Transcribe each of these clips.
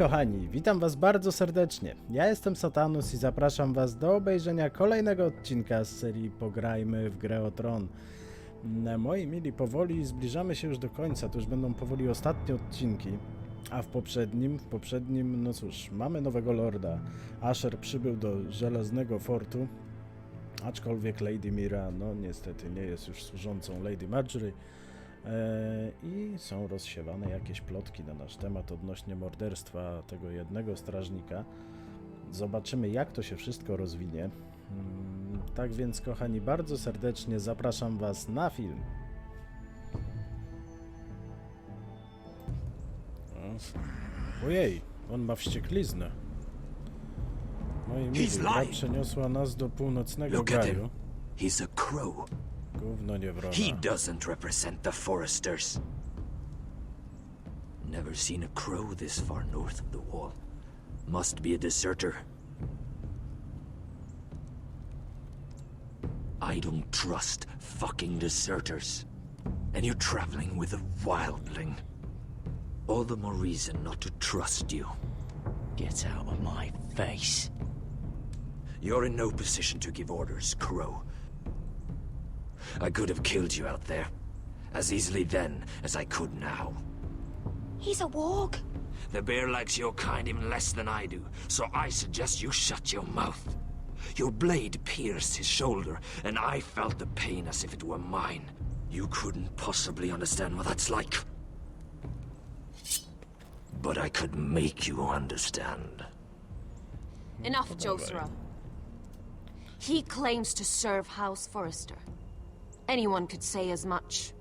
kochani, witam was bardzo serdecznie. Ja jestem Satanus i zapraszam was do obejrzenia kolejnego odcinka z serii Pograjmy w grę o Tron. Moi mili, powoli zbliżamy się już do końca, to już będą powoli ostatnie odcinki. A w poprzednim, no cóż, mamy nowego lorda. Asher przybył do Żelaznego Fortu, aczkolwiek Lady Mira, no niestety nie jest już służącą Lady Marjorie. I są rozsiewane jakieś plotki na nasz temat odnośnie morderstwa tego jednego strażnika. Zobaczymy, jak to się wszystko rozwinie. Tak więc, kochani, bardzo serdecznie zapraszam was na film. Ojej, on ma wściekliznę. Moi mili, gra przeniosła nas do północnego kraju. He's a crow. Gówno nie wrona. He doesn't represent the foresters. Never seen a crow this far north of the wall. Must be a deserter. I don't trust fucking deserters. And you're traveling with a wildling. All the more reason not to trust you. Get out of my face. You're in no position to give orders, Crow. I could have killed you out there, as easily then as I could now. He's a warg. The bear likes your kind even less than I do, so I suggest you shut your mouth. Your blade pierced his shoulder, and I felt the pain as if it were mine. You couldn't possibly understand what that's like. But I could make you understand. Enough, Josera. He claims to serve House Forrester. Anyone could say as much.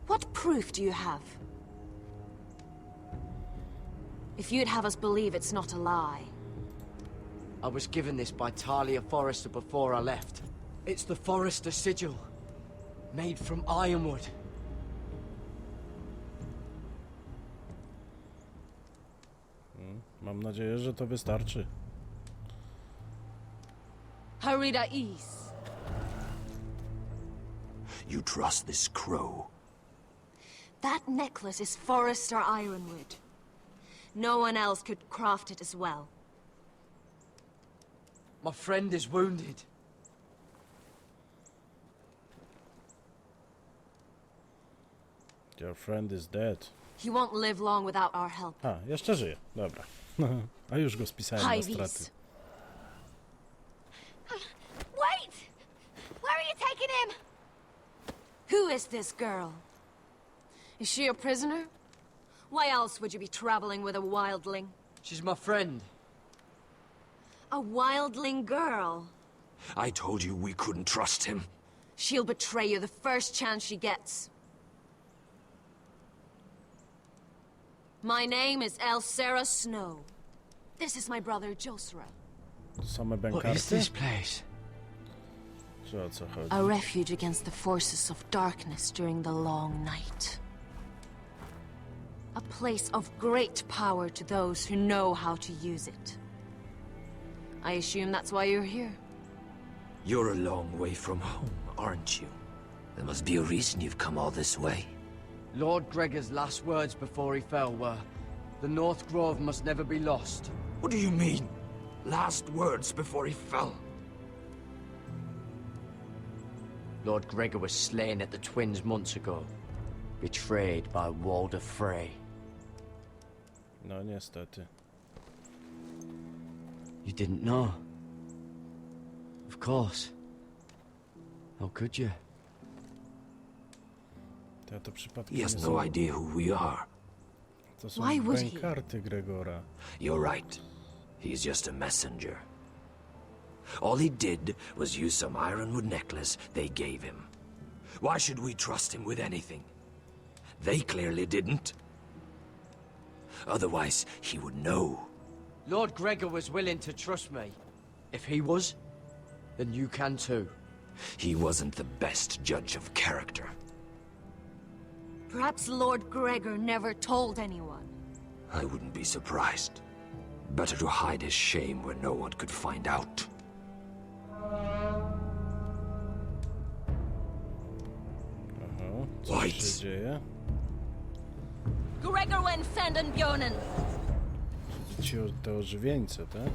What proof do you have? If you'd have us believe it's not a lie. I was given this by Talia Forrester before I left. It's the Forrester sigil, made from ironwood. Mam nadzieję, że to wystarczy. Harida East. You trust this crow? That necklace is Forrester Ironwood. No one else could craft it as well. My friend is wounded. Your friend is dead. He won't live long without our help. A, jeszcze żyje. Dobra. A już go spisałem na straty. Wait! Where are you taking him? Who is this girl? Is she a prisoner? Why else would you be traveling with a wildling? She's my friend. A wildling girl? I told you we couldn't trust him. She'll betray you the first chance she gets. My name is Elsera Snow. This is my brother Josera. Same What is bękarty? this place? Czy o co chodzi? A refuge against the forces of darkness during the long night. A place of great power to those who know how to use it. I assume that's why you're here. You're a long way from home, aren't you? There must be a reason you've come all this way. Lord Gregor's last words before he fell were, "The North Grove must never be lost." What do you mean? Last words before he fell? Lord Gregor was slain at the Twins months ago, betrayed by Walder Frey. No niestety. You didn't know? Of course. How could you? Ja to przypadkiem He has nie no są... idea who we are. To są Why would he? bękarty Gregora. You're right. He's just a messenger. All he did was use some ironwood necklace they gave him. Why should we trust him with anything? They clearly didn't. Otherwise, he would know. Lord Gregor was willing to trust me. If he was, then you can too. He wasn't the best judge of character. Perhaps Lord Gregor never told anyone. I wouldn't be surprised. Better to hide his shame where no one could find out. Aha, co się dzieje? Gregor wen fenden bjonen. Te ożywieńce, tak?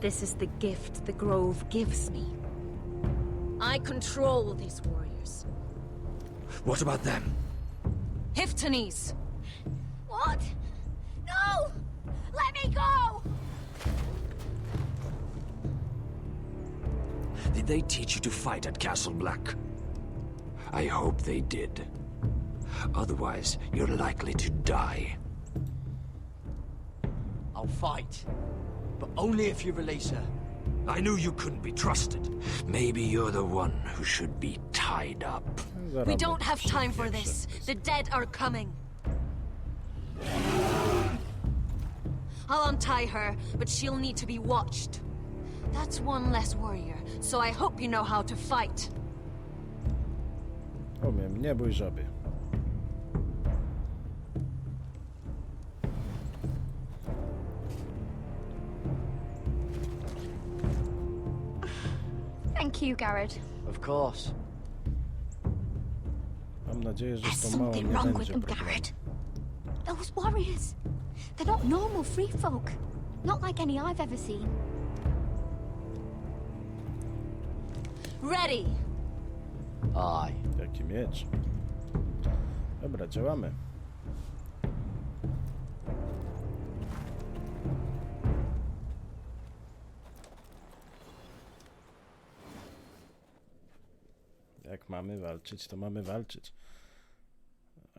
This is the gift the grove gives me. I control these warriors. What about them? Hiftones! What? No! Let me go! Did they teach you to fight at Castle Black? I hope they did. Otherwise, you're likely to die. I'll fight. But only if you release her. I knew you couldn't be trusted. Maybe you're the one who should be tied up. We don't have time for this. The dead are coming. I'll untie her, but she'll need to be watched. That's one less warrior, so I hope you know how to fight. Umiem, nie bój żabie. Thank you, Garrett. Of course. Mam nadzieję, że There's z tą małą something nie wrong with będzie them, problemu. Garrett. Those warriors. They're not normal free folk. Not like any I've ever seen. Ready! Aye. Jaki miecz. Dobra, działamy. Jak mamy walczyć, to mamy walczyć.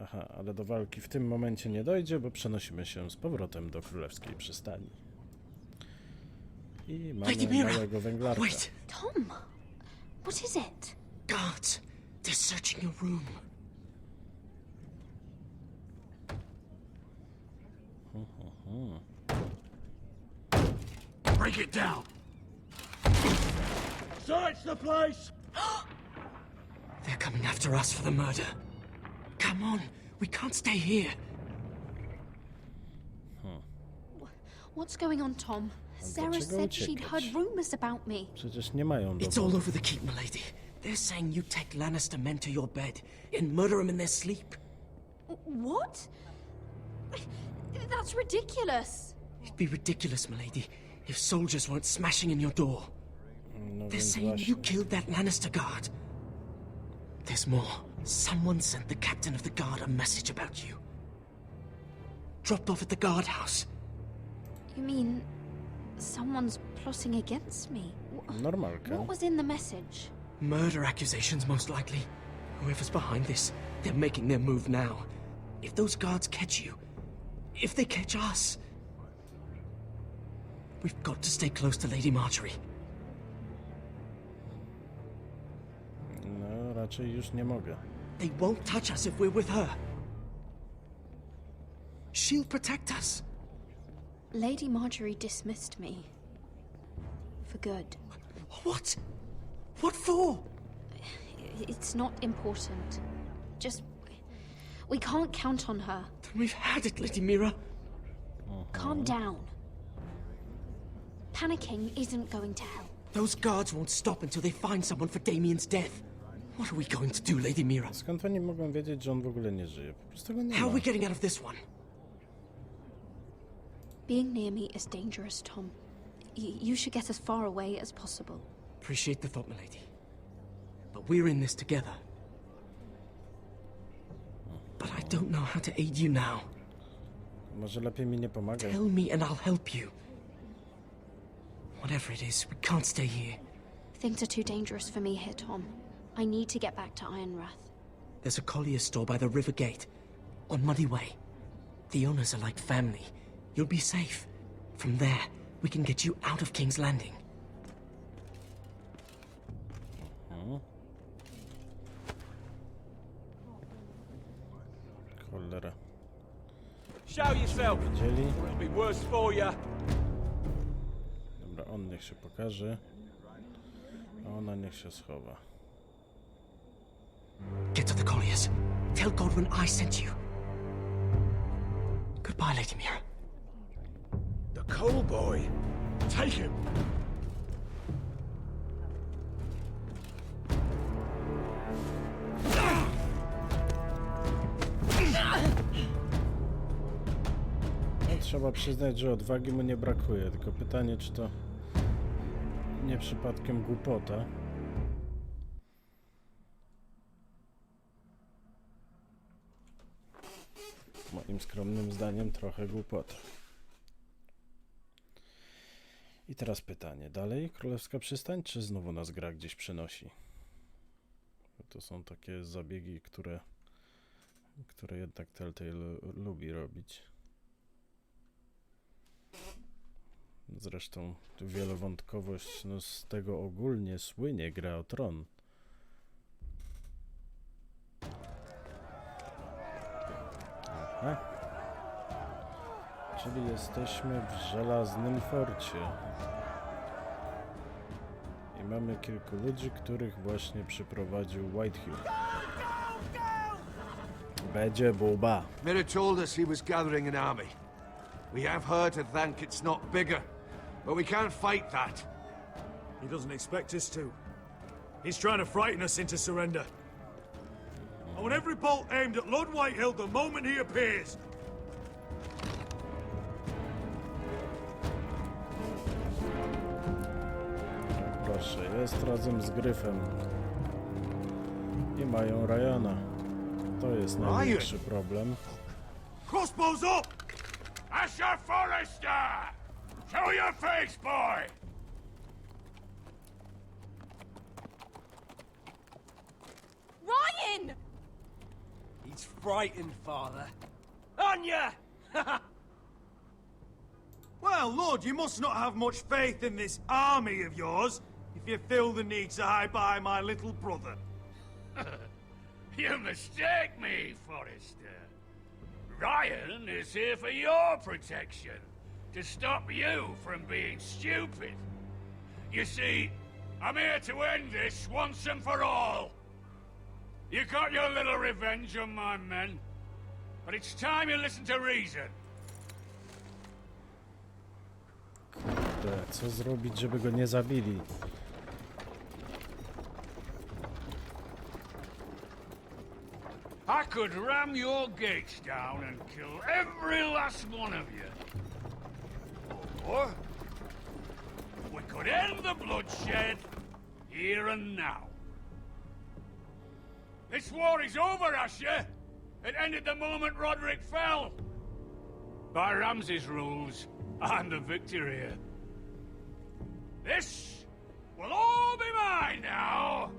Aha, ale do walki w tym momencie nie dojdzie, bo przenosimy się z powrotem do królewskiej przystani. I Lady mamy Mira, małego węglarza. wait! Tom, what is it? Guards! They're searching your room. Break it down! Search the place! They're coming after us for the murder. Come on, we can't stay here. What's going on, Tom? Sarah dlaczego said she'd uciekać? heard rumors about me. Przecież nie mają It's dowodu. all over the keep, milady. They're saying you take Lannister men to your bed and murder them in their sleep. What? That's ridiculous. It'd be ridiculous, milady, if soldiers weren't smashing in your door. No They're więc saying właśnie. you killed that Lannister guard. There's more. Someone sent the captain of the guard a message about you. Dropped off at the guardhouse. You mean someone's plotting against me? Normalka. What was in the message? Murder accusations, most likely. Whoever's behind this, they're making their move now. If those guards catch you, if they catch us, we've got to stay close to Lady Marjorie. No, raczej już nie mogę. They won't touch us if we're with her. She'll protect us. Lady Marjorie dismissed me. For good. What? What for? It's not important. Just... we can't count on her. Then we've had it, Lady Mira. Calm down. Panicking isn't going to help. Those guards won't stop until they find someone for Damien's death. What are we going to do, Lady Mira? Skąd oni mogą wiedzieć, że on w ogóle nie żyje? Po prostu go nie How ma. are we getting out of this one? Being near me is dangerous, Tom. You should get as far away as possible. Appreciate the thought, milady. But we're in this together. But I don't know how to aid you now. Może lepiej mi nie pomagaj. Tell me and I'll help you. Whatever it is, we can't stay here. Things are too dangerous for me here, Tom. I need to get back to Ironrath. There's a collier store by the river gate, on Muddy Way. The owners are like family. You'll be safe. From there, we can get you out of King's Landing. Cholera. Show yourself. Widzieli? It'll be worse for you. Dobra, on niech się pokaże. A ona niech się schowa. Get to the colliers. Tell Godwin I sent you. Goodbye, Lady Mira. The coal boy. Take him. trzeba przyznać, że odwagi mu nie brakuje, tylko pytanie, czy to nie przypadkiem głupota. Moim skromnym zdaniem trochę głupota. I teraz pytanie, dalej Królewska Przystań, czy znowu nas gra gdzieś przenosi? Bo to są takie zabiegi, które jednak Telltale lubi robić. Zresztą wielowątkowość, no z tego ogólnie słynie gra o Tron. Aha. Czyli jesteśmy w żelaznym forcie. I mamy kilku ludzi, których właśnie przyprowadził Whitehill. Będzie buba. Mira told us he was gathering an army. We have her to thank it's not bigger, but we can't fight that. He doesn't expect us to. He's trying to frighten us into surrender. I want every bolt aimed at Lord Whitehill the moment he appears. Proszę, jest razem z Gryfem. I mają Ryana. To jest największy problem. Crossbows up! Asher Forrester! Show your face, boy! Ryan! He's frightened, Father. Anya! Well, Lord, you must not have much faith in this army of yours if you feel the need to hide behind my little brother. You mistake me, Forrester. Ryan is here for your protection, to stop you from being stupid. You see, I'm here to end this once and for all. You got your little revenge on my men, but it's time you listen to reason. Kurde, co zrobić, żeby go nie zabili? I could ram your gates down and kill every last one of you. Or we could end the bloodshed here and now. This war is over, Asher. It ended the moment Roderick fell. By Ramsay's rules, I'm the victor here. This will all be mine now.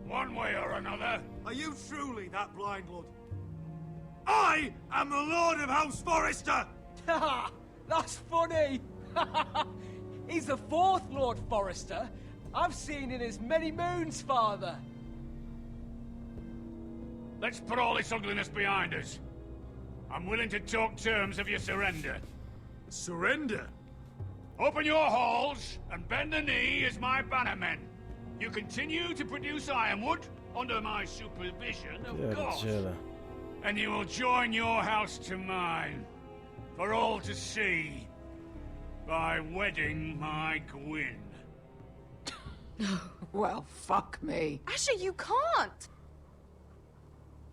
One way or another. Are you truly that blind, Lord? I am the Lord of House Forrester! That's funny! He's the fourth Lord Forrester I've seen in as many moons, Father. Let's put all this ugliness behind us. I'm willing to talk terms of your surrender. Surrender? Open your halls and bend the knee as my bannermen. You continue to produce ironwood under my supervision, of course. Pierdziele. And you will join your house to mine, for all to see, by wedding my Gwyn. Well, fuck me. Asher, you can't!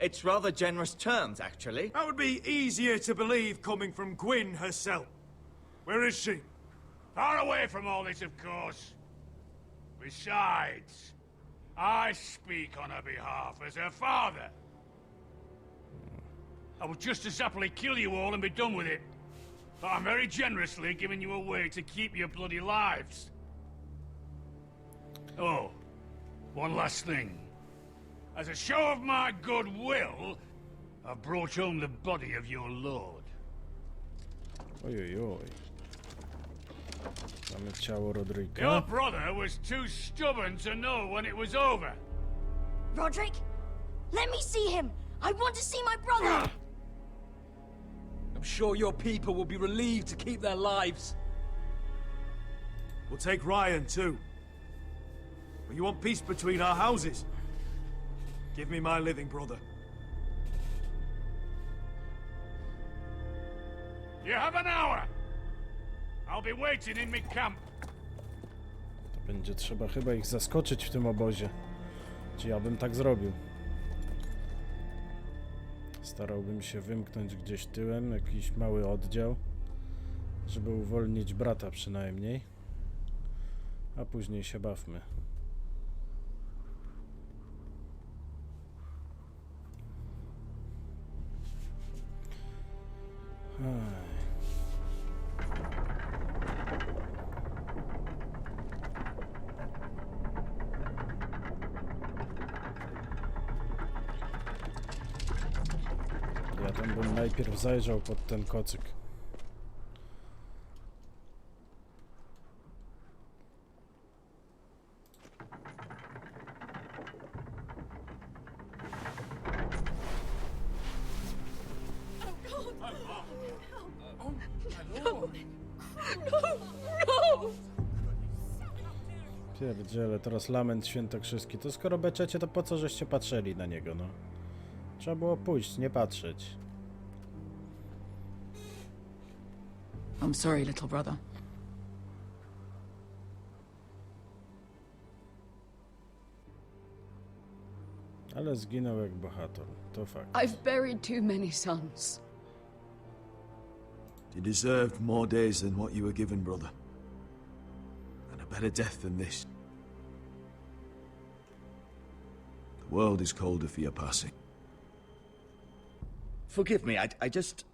It's rather generous terms, actually. That would be easier to believe coming from Gwyn herself. Where is she? Far away from all this, of course. Besides, I speak on her behalf as her father. I would just as happily kill you all and be done with it. But I'm very generously giving you a way to keep your bloody lives. Oh, one last thing. As a show of my goodwill, I've brought home the body of your lord. Oj, oj, oj. Mamy ciało Rodrika. Your brother was too stubborn to know when it was over. Roderick, let me see him. I want to see my brother. I'm sure your people will be relieved to keep their lives. We'll take Ryan, too. But you want peace between our houses? Give me my living brother. You have an hour. I'll be waiting in my camp. To będzie trzeba chyba ich zaskoczyć w tym obozie. Czy ja bym tak zrobił? Starałbym się wymknąć gdzieś tyłem, jakiś mały oddział. Żeby uwolnić brata przynajmniej. A później się bawmy. Ja tam bym najpierw zajrzał pod ten kocyk. Pierdziele, teraz lament świętokrzyski. To skoro beczecie, to po co żeście patrzyli na niego, no? Trzeba było pójść, nie patrzeć. I'm sorry, little brother. Ale zginął jak bohater, to fakt. I've buried too many sons. You deserved more days than what you were given, brother. And a better death than this. The world is colder for your passing. Forgive me, I just...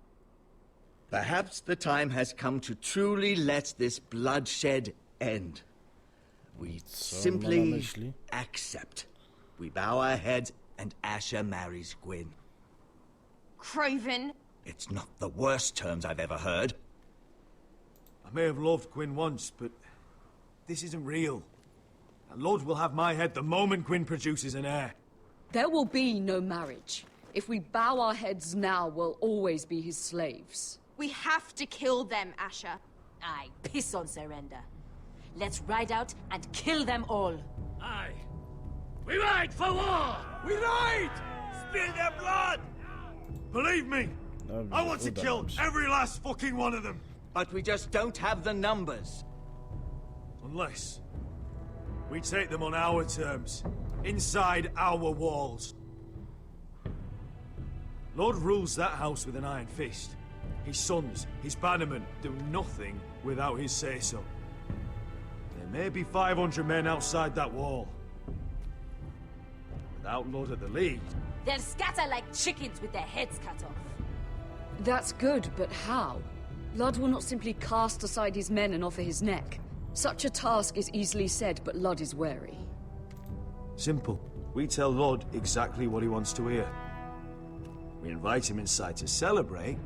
Perhaps the time has come to truly let this bloodshed end. We simply accept. We bow our heads and Asher marries Gwyn. Craven! It's not the worst terms I've ever heard. I may have loved Gwyn once, but this isn't real. And Lord will have my head the moment Gwyn produces an heir. There will be no marriage. If we bow our heads now, we'll always be his slaves. We have to kill them, Asher. Aye, piss on surrender. Let's ride out and kill them all. Aye. We ride for war! We ride! Spill their blood! Believe me, I want to kill every last fucking one of them. But we just don't have the numbers. Unless we take them on our terms, inside our walls. Lord rules that house with an iron fist. His sons, his bannermen, do nothing without his say-so. There may be 500 men outside that wall. Without Lord at the lead... They'll scatter like chickens with their heads cut off. That's good, but how? Lud will not simply cast aside his men and offer his neck. Such a task is easily said, but Lud is wary. Simple. We tell Lord exactly what he wants to hear. We invite him inside to celebrate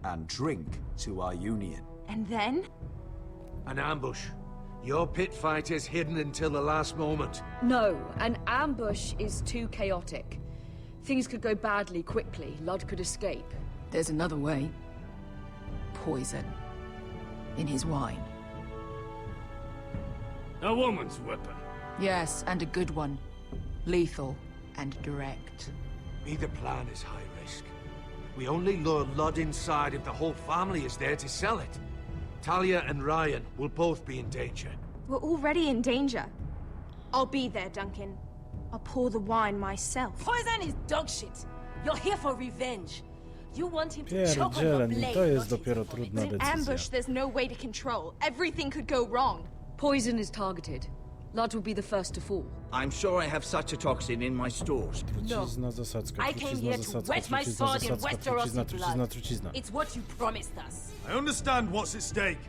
and drink to our union. And then? An ambush. Your pit fighters hidden until the last moment. No, an ambush is too chaotic. Things could go badly quickly. Lud could escape. There's another way. Poison. In his wine. A woman's weapon. Yes, and a good one. Lethal and direct. Either plan is high risk. We only lure Lud inside if the whole family is there to sell it. Talia and Ryan will both be in danger. We're already in danger. I'll be there, Duncan. I'll pour the wine myself. Poison is dog shit. You're here for revenge. You want him to choke on your Pierdziele, blade, to jest not dopiero his trudna An decyzja. ambush there's no way to control. Everything could go wrong. Poison is targeted. Lud will be the first to fall. I'm sure I have such a toxin in my stores. Trucizna, zasadzka, I came trucizna, here to zasadzka, wet my trucizna, sword in zasadzka, Westerosi trucizna, trucizna, blood. trucizna. It's what you promised us. I understand what's at stake.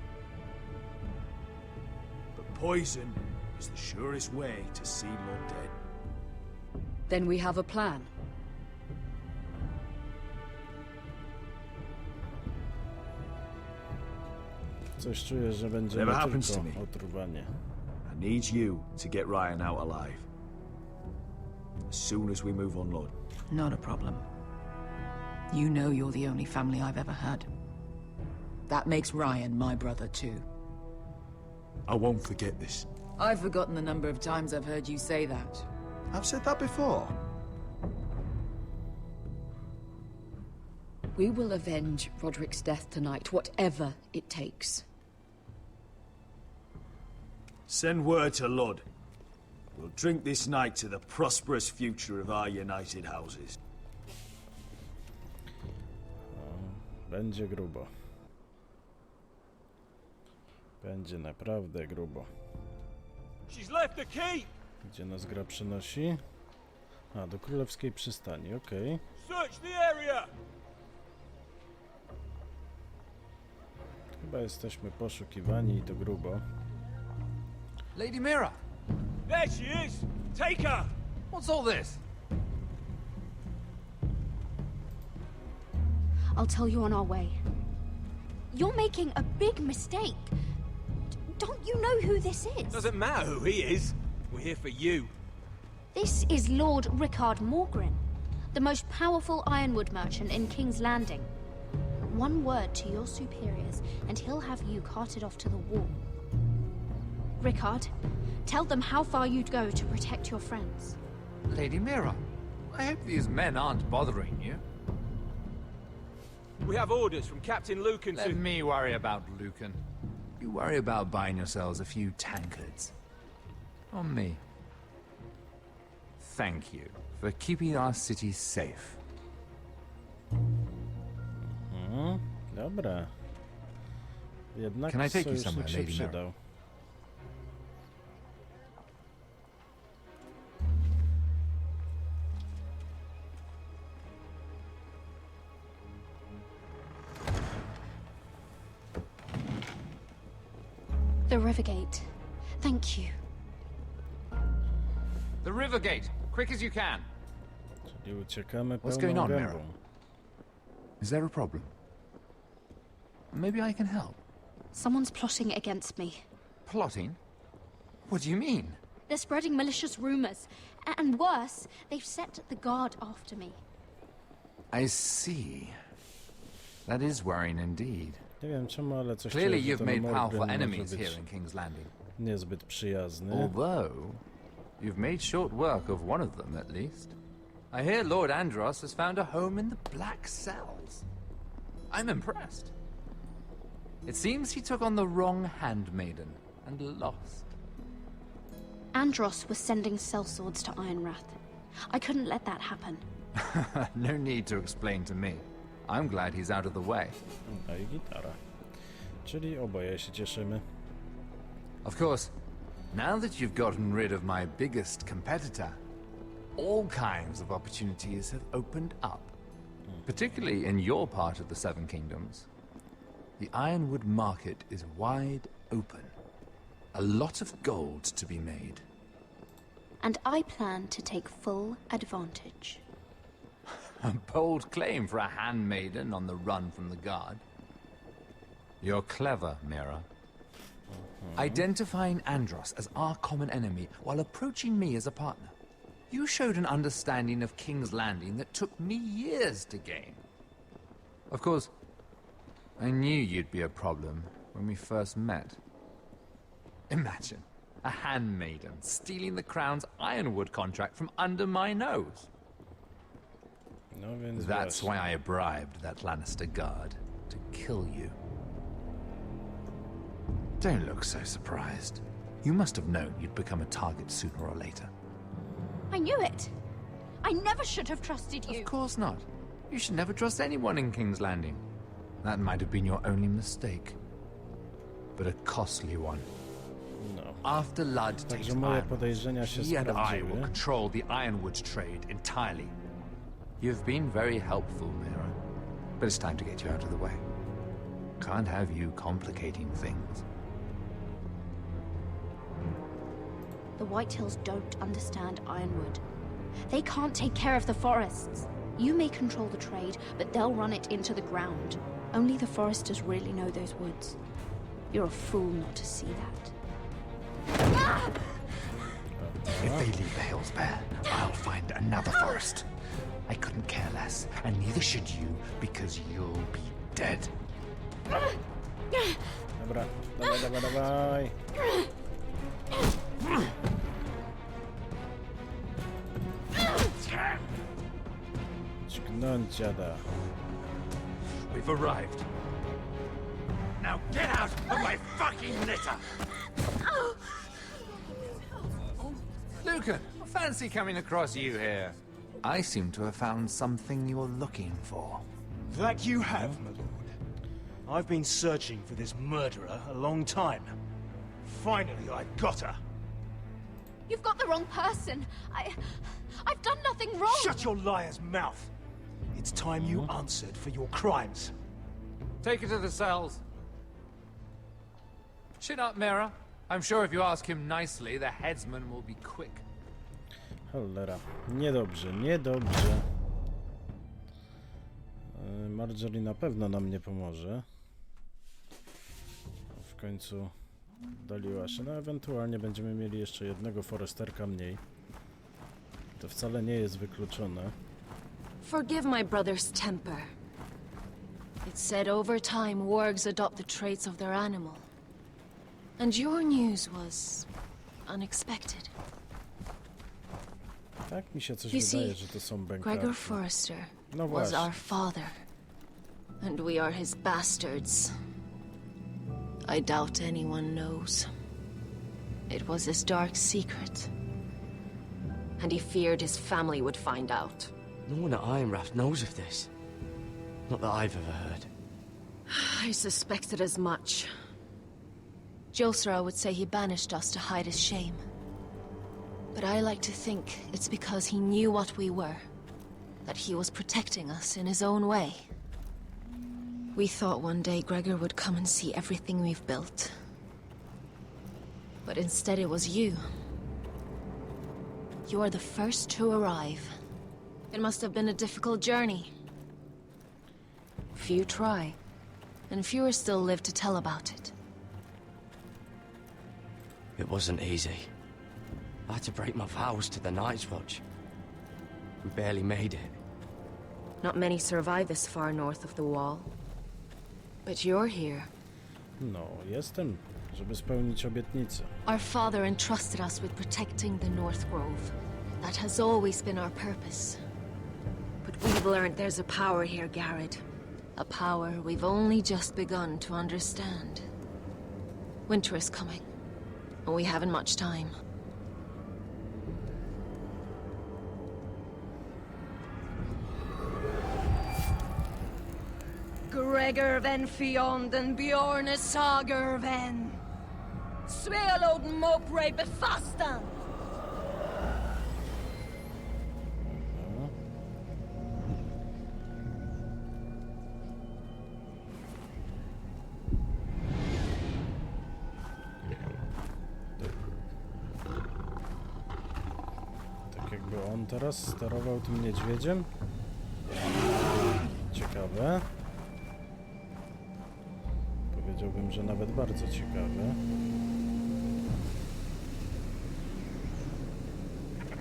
But poison is the surest way to see Lord dead. Then we have a plan. Coś czuję, że będzie Whatever nie happens to tylko me. otruwanie. I need you to get Ryan out alive. As soon as we move on, Lord. Not a problem. You know you're the only family I've ever had. That makes Ryan my brother too. I won't forget this. I've forgotten the number of times I've heard you say that. I've said that before. We will avenge Roderick's death tonight, whatever it takes. Send word to Lud. We'll drink this night to the prosperous future of our united houses. Będzie grubo. Będzie naprawdę grubo. She's left the keep. Gdzie nas gra przenosi? A, do królewskiej przystani, okej. Search the area. Chyba jesteśmy poszukiwani i to grubo. Lady Mira! There she is. Take her. What's all this? I'll tell you on our way. You're making a big mistake. Don't you know who this is? Doesn't matter who he is. We're here for you. This is Lord Rickard Morgren, the most powerful ironwood merchant in King's Landing. One word to your superiors, and he'll have you carted off to the wall. Rickard, tell them how far you'd go to protect your friends. Lady Mira, I hope these men aren't bothering you. We have orders from Captain Lucan Let me worry about Lucan. You worry about buying yourselves a few tankards. On me. Thank you for keeping our city safe. Dobra. Jednak Can I take you sojusznik somewhere, się Lady Mira? przydał. The Rivergate. Thank you. The Rivergate! Quick as you can! Czyli uciekamy What's pełną going on, gębą. Mira? Is there a problem? Maybe I can help. Someone's plotting against me. Plotting? What do you mean? They're spreading malicious rumors. And worse, they've set the guard after me. I see. That is worrying indeed. Nie wiem czemu, ale coś Clearly czuję, że you've ten made powerful Morgan enemies może here być in King's Landing. niezbyt przyjazny. Although, you've made short work of one of them, at least. I hear Lord Andros has found a home in the Black Cells. I'm impressed. It seems he took on the wrong handmaiden and lost. Andros was sending sellswords to Ironwrath. I couldn't let that happen. No need to explain to me. I'm glad he's out of the way. A i gitara. Czyli oboje się cieszymy. Of course, now that you've gotten rid of my biggest competitor, all kinds of opportunities have opened up. Particularly in your part of the Seven Kingdoms. The Ironwood market is wide open. A lot of gold to be made. And I plan to take full advantage. A bold claim for a handmaiden on the run from the guard. You're clever, Mira. Identifying Andros as our common enemy while approaching me as a partner. You showed an understanding of King's Landing that took me years to gain. Of course, I knew you'd be a problem when we first met. Imagine a handmaiden stealing the Crown's Ironwood contract from under my nose. No więc That's właśnie. why I bribed that Lannister guard to kill you. Don't look so surprised. You must have known you'd become a target sooner or later. I knew it! I never should have trusted you! Of course not. You should never trust anyone in King's Landing. That might have been your only mistake. But a costly one. No. After Ludd takes Także moje Ironwood, podejrzenia się he and I will sprawdziły. control the Ironwood trade entirely. You've been very helpful, Mira. But it's time to get you out of the way. Can't have you complicating things. The Whitehills don't understand Ironwood. They can't take care of the forests. You may control the trade, but they'll run it into the ground. Only the foresters really know those woods. You're a fool not to see that. If they leave the hills bare, I'll find another forest. I couldn't care less, and neither should you, because you'll be dead. Dobra, dawaj. Dźgnąć dziada. We've arrived. Now get out of my fucking litter! Lucan, fancy coming across you here. I seem to have found something you're looking for. That you have, my lord. I've been searching for this murderer a long time. Finally, I got her. You've got the wrong person. I've done nothing wrong. Shut your liar's mouth. It's time you answered for your crimes. Take her to the cells. Chin up, Mira. I'm sure if you ask him nicely, the headsman will be quick. Cholera. Niedobrze, niedobrze. Marjorie na pewno nam nie pomoże. W końcu daliła się. No ewentualnie będziemy mieli jeszcze jednego foresterka mniej. To wcale nie jest wykluczone. Forgive my brother's temper. It's said over time wargs adopt the traits of their animal. And your news was unexpected. Tak mi się coś You wydaje, see, że to są bękarki. Gregor Forrester No was właśnie. our father. And we are his bastards. I doubt anyone knows. It was his dark secret. And he feared his family would find out. No one at Ironraft knows of this. Not that I've ever heard. I suspected as much. Josra would say he banished us to hide his shame. But I like to think it's because he knew what we were. That he was protecting us in his own way. We thought one day Gregor would come and see everything we've built. But instead it was you. You are the first to arrive. It must have been a difficult journey. Few try, and fewer still live to tell about it. It wasn't easy. I had to break my vows to the Night's Watch. We barely made it. Not many survive this far north of the wall. But you're here. No, jestem, żeby spełnić obietnicę. Our father entrusted us with protecting the North Grove. That has always been our purpose. But we've learned there's a power here, Garrett. A power we've only just begun to understand. Winter is coming, and we haven't much time. Gregor ven Fionden Bjorne Sager ven. Svealoden Mopre befastan. Tak jakby on teraz sterował tym niedźwiedziem. Ciekawe. Powiedziałbym, że nawet bardzo ciekawe.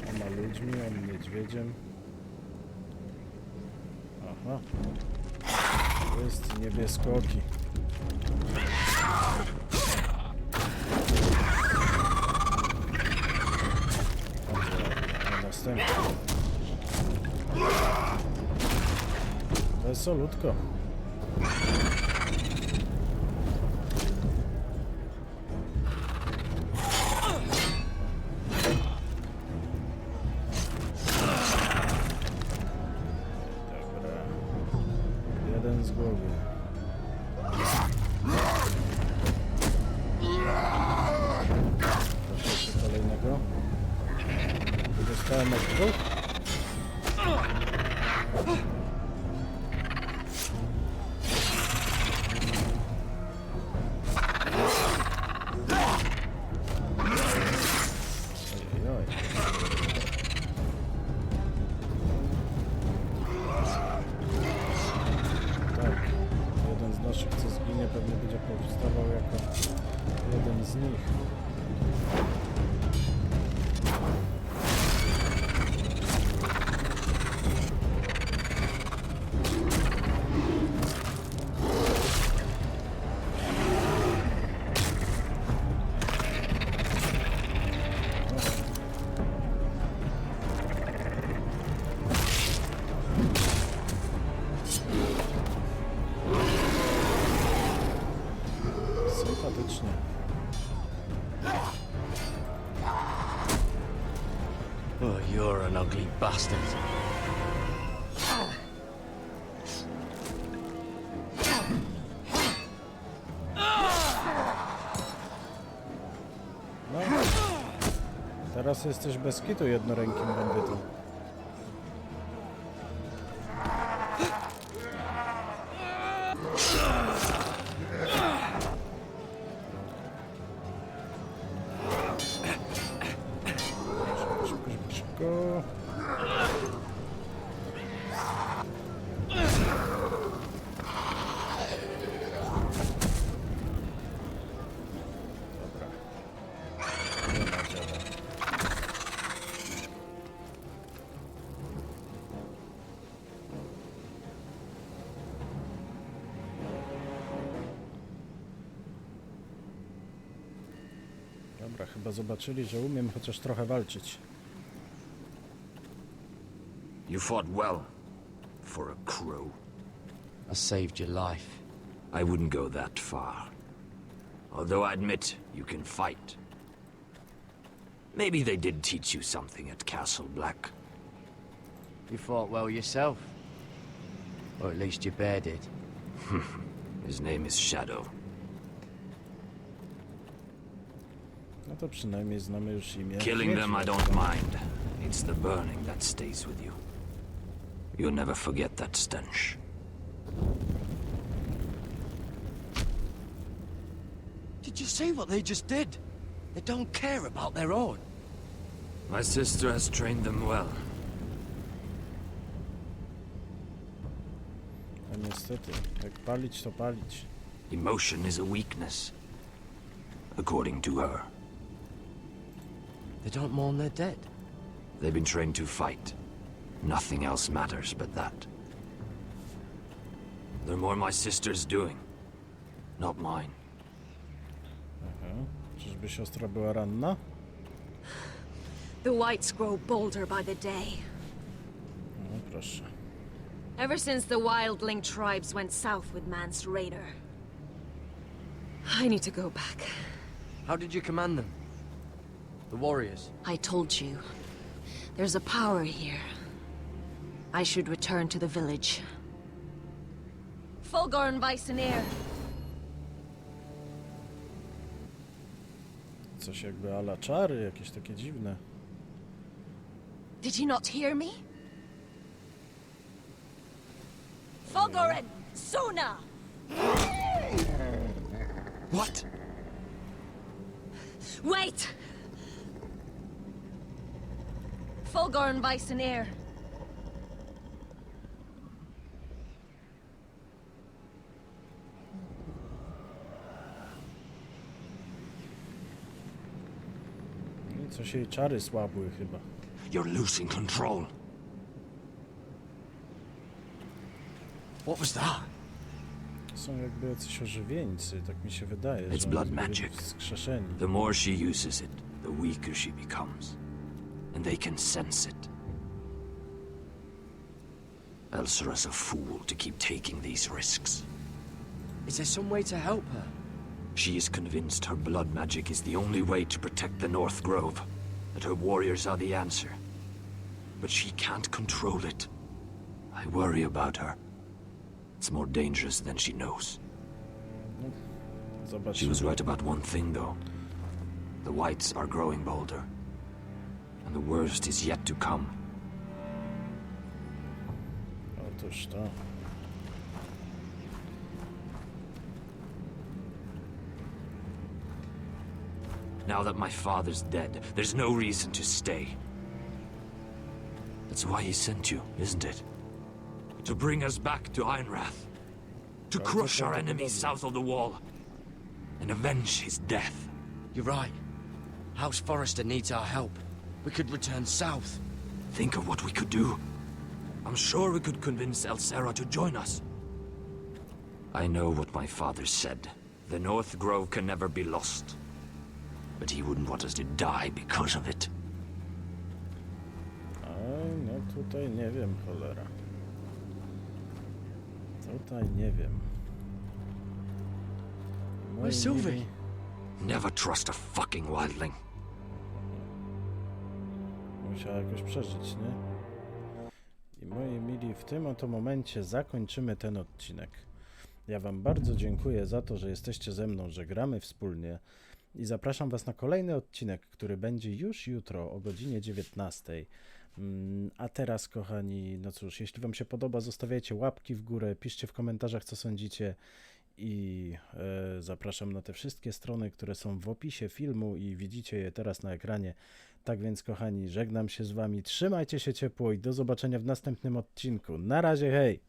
Ona ludźmi, on niedźwiedziem. Aha. To jest niebieskooki. Następny. Wesolutko. Z głowy. Proszę kolejnego. Dostałem od dwóch. Ojej. Naszych, co zginie, pewnie będzie powstawał jako jeden z nich. Sympatycznie. Oh, you're an ugly bastard. Teraz jesteś bez kitu jednorękim bandytą. Szybko. Dobra, chyba zobaczyli, że umiem chociaż trochę walczyć. You fought well. For a crow. I saved your life. I wouldn't go that far. Although I admit you can fight. Maybe they did teach you something at Castle Black. You fought well yourself. Or at least your bear did. His name is Shadow. No to przynajmniej znamy już imię. Killing them I don't mind. It's the burning that stays with you. You'll never forget that stench. Did you see what they just did? They don't care about their own. My sister has trained them well. A niestety, jak palić, to palić. Emotion is a weakness. According to her. They don't mourn their dead. They've been trained to fight. Nothing else matters but that. They're more my sister's doing, not mine. Aha. Czyżby siostra była ranna? The whites grow bolder by the day. No proszę. Ever since the wildling tribes went south with Man's raider. I need to go back. How did you command them? The warriors? I told you. There's a power here. I should return to the village. Fulgorn Weissenir. Coś jakby ala czary, jakieś takie dziwne. Did you not hear me? Fulgorn! Suna! What? Wait! Fulgorn Weissenir. Coś jej czary słabły chyba. You're losing control. What was that? Są jakby jacyś ożywieńcy, tak mi się wydaje. It's że blood byli magic. wskrzeszeni. The more she uses it, the weaker she becomes. And they can sense it. Elsera's a fool to keep taking these risks. Is there some way to help her? She is convinced her blood magic is the only way to protect the North Grove, that her warriors are the answer. But she can't control it. I worry about her. It's more dangerous than she knows. Zobaczmy. She was right about one thing, though. The whites are growing bolder. And the worst is yet to come. Otóż to. Now that my father's dead, there's no reason to stay. That's why he sent you, isn't it? To bring us back to Ironrath. To crush our enemies south of the wall. And avenge his death. You're right. House Forrester needs our help. We could return south. Think of what we could do. I'm sure we could convince Elsera to join us. I know what my father said. The North Grove can never be lost. But he wouldn't want us to die because of it. Oj, no tutaj nie wiem, cholera. Tutaj nie wiem. Where's Sylvie? Never trust a fucking wildling. Musiała jakoś przeżyć, nie? I moi mili, w tym oto momencie zakończymy ten odcinek. Ja wam bardzo dziękuję za to, że jesteście ze mną, że gramy wspólnie. i zapraszam Was na kolejny odcinek, który będzie już jutro o godzinie 19. A teraz, kochani, no cóż, jeśli Wam się podoba, zostawiajcie łapki w górę, piszcie w komentarzach, co sądzicie i zapraszam na te wszystkie strony, które są w opisie filmu i widzicie je teraz na ekranie. Tak więc, kochani, żegnam się z Wami, trzymajcie się ciepło i do zobaczenia w następnym odcinku. Na razie, hej!